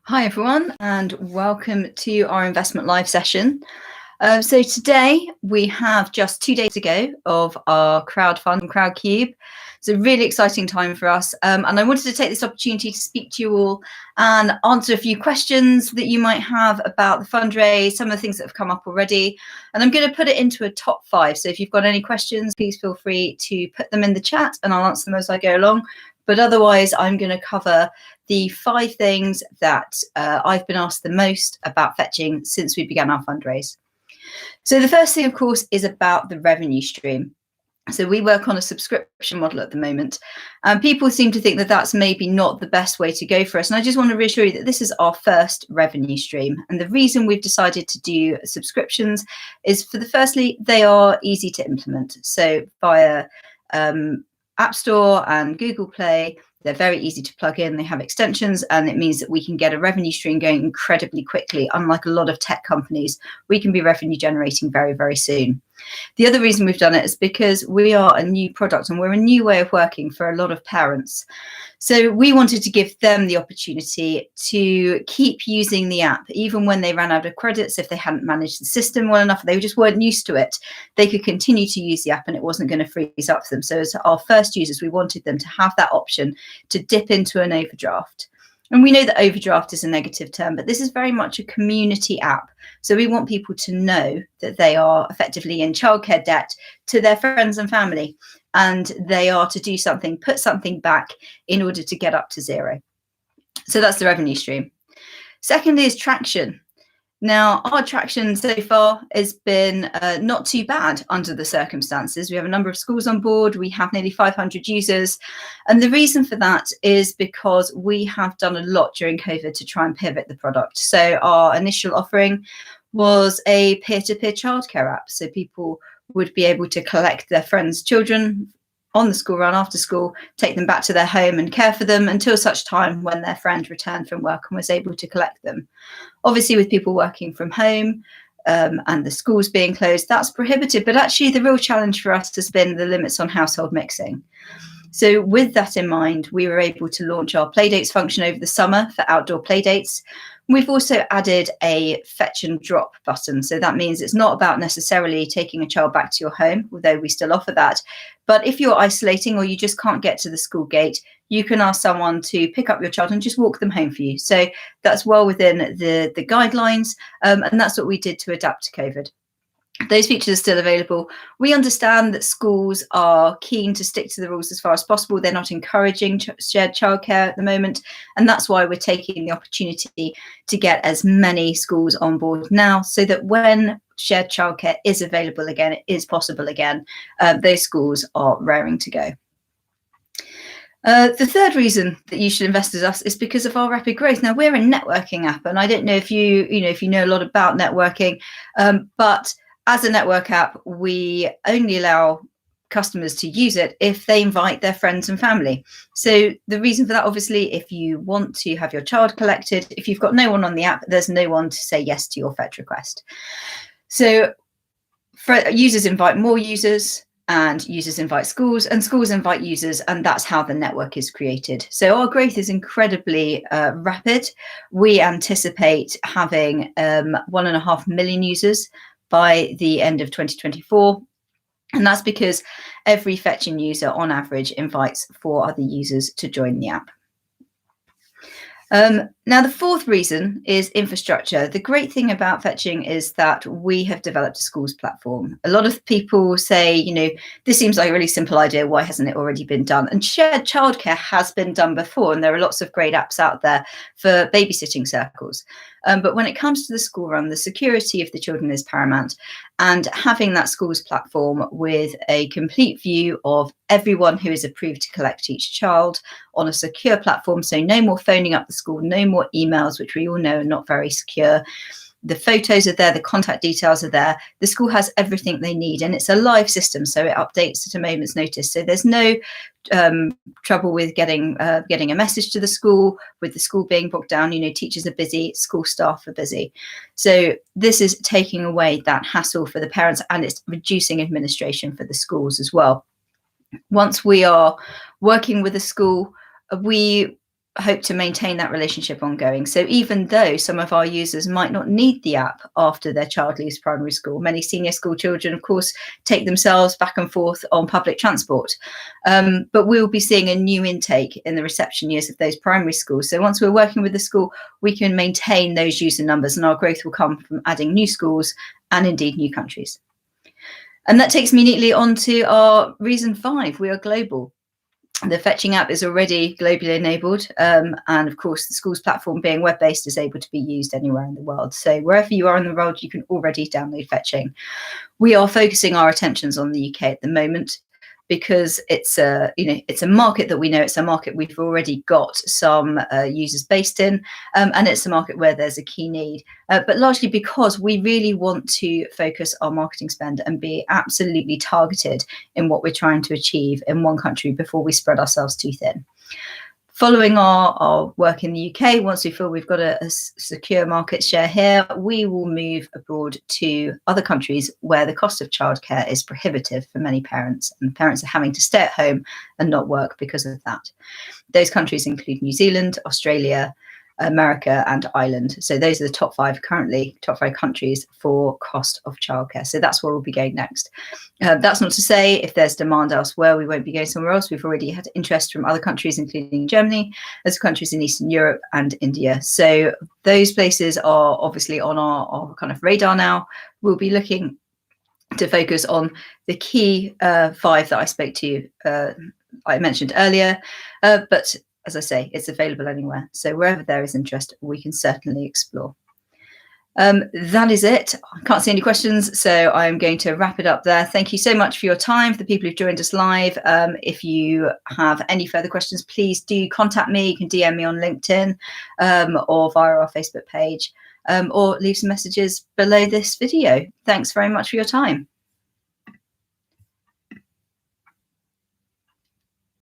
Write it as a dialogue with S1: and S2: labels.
S1: Hi everyone, and welcome to our Investment Live session. So today we have just 2 days to go of our crowdfund Crowdcube. It's a really exciting time for us, and I wanted to take this opportunity to speak to you all and answer a few questions that you might have about the fundraise, some of the things that have come up already, and I'm going to put it into a top 5. So if you've got any questions, please feel free to put them in the chat and I'll answer them as I go along. But otherwise, I'm going to cover the 5 things that I've been asked the most about fetching since we began our fundraise. So the first thing, of course, is about the revenue stream. So we work on a subscription model at the moment, and people seem to think that that's maybe not the best way to go for us. And I just want to reassure you that this is our first revenue stream. And the reason we've decided to do subscriptions is firstly, they are easy to implement. So via App Store and Google Play, they're very easy to plug in. They have extensions, and it means that we can get a revenue stream going incredibly quickly. Unlike a lot of tech companies, we can be revenue generating very, very soon. The other reason we've done it is because we are a new product and we're a new way of working for a lot of parents. So we wanted to give them the opportunity to keep using the app, even when they ran out of credits. If they hadn't managed the system well enough, they just weren't used to it, they could continue to use the app and it wasn't going to freeze up for them. So as our first users, we wanted them to have that option to dip into an overdraft. And we know that overdraft is a negative term, but this is very much a community app. So we want people to know that they are effectively in childcare debt to their friends and family, and they are to do something, put something back in order to get up to zero. So that's the revenue stream. Secondly is traction. Now, our traction so far has been not too bad under the circumstances. We have a number of schools on board. We have nearly 500 users. And the reason for that is because we have done a lot during COVID to try and pivot the product. So our initial offering was a peer-to-peer childcare app. So people would be able to collect their friends' children on the school run after school, take them back to their home and care for them until such time when their friend returned from work and was able to collect them. Obviously, with people working from home and the schools being closed, that's prohibited. But actually, the real challenge for us has been the limits on household mixing. So with that in mind, we were able to launch our Playdates function over the summer for outdoor playdates. We've also added a fetch and drop button. So that means it's not about necessarily taking a child back to your home, although we still offer that. But if you're isolating or you just can't get to the school gate, you can ask someone to pick up your child and just walk them home for you. So that's well within the guidelines. And that's what we did to adapt to COVID. Those features are still available. We understand that schools are keen to stick to the rules as far as possible. They're not encouraging shared childcare at the moment. And that's why we're taking the opportunity to get as many schools on board now, so that when shared childcare is available again, it is possible again, those schools are raring to go. The third reason that you should invest with us is because of our rapid growth. Now, we're a networking app, and I don't know if you know a lot about networking, but as a network app, we only allow customers to use it if they invite their friends and family. So the reason for that, obviously, if you want to have your child collected, if you've got no one on the app, there's no one to say yes to your fetch request. So users invite more users, and users invite schools, and schools invite users, and that's how the network is created. So our growth is incredibly rapid. We anticipate having 1.5 million users by the end of 2024. And that's because every fetching user on average invites 4 other users to join the app. Now, the fourth reason is infrastructure. The great thing about fetching is that we have developed a schools platform. A lot of people say, this seems like a really simple idea. Why hasn't it already been done? And shared childcare has been done before, and there are lots of great apps out there for babysitting circles. But when it comes to the school run, the security of the children is paramount. And having that schools platform with a complete view of everyone who is approved to collect each child on a secure platform, so no more phoning up the school, no more emails, which we all know are not very secure. The photos are there, the contact details are there. The school has everything they need, and it's a live system, so it updates at a moment's notice. So there's no trouble with getting a message to the school, with the school being bogged down. Teachers are busy, school staff are busy. So this is taking away that hassle for the parents, and it's reducing administration for the schools as well. Once we are working with a school, we hope to maintain that relationship ongoing. So even though some of our users might not need the app after their child leaves primary school, many senior school children, of course, take themselves back and forth on public transport. But we'll be seeing a new intake in the reception years of those primary schools. So once we're working with the school, we can maintain those user numbers, and our growth will come from adding new schools and indeed new countries. And that takes me neatly on to our reason 5. We are global. The fetching app is already globally enabled, and of course the schools platform, being web-based, is able to be used anywhere in the world. So wherever you are in the world, you can already download fetching. We are focusing our attentions on the UK at the moment because it's a market that we know. It's a market we've already got some users based in, and it's a market where there's a key need, but largely because we really want to focus our marketing spend and be absolutely targeted in what we're trying to achieve in one country before we spread ourselves too thin. Following our work in the UK, once we feel we've got a secure market share here, we will move abroad to other countries where the cost of childcare is prohibitive for many parents, and parents are having to stay at home and not work because of that. Those countries include New Zealand, Australia, America and Ireland. So those are the top 5 countries for cost of childcare. So that's where we'll be going next. That's not to say if there's demand elsewhere, we won't be going somewhere else. We've already had interest from other countries, including Germany, as countries in Eastern Europe and India. So those places are obviously on our kind of radar now. We'll be looking to focus on the key 5 that I spoke to, I mentioned earlier, but as I say, it's available anywhere. So wherever there is interest, we can certainly explore. That is it. I can't see any questions, so I'm going to wrap it up there. Thank you so much for your time, for the people who've joined us live. If you have any further questions, please do contact me. You can DM me on LinkedIn or via our Facebook page, or leave some messages below this video. Thanks very much for your time.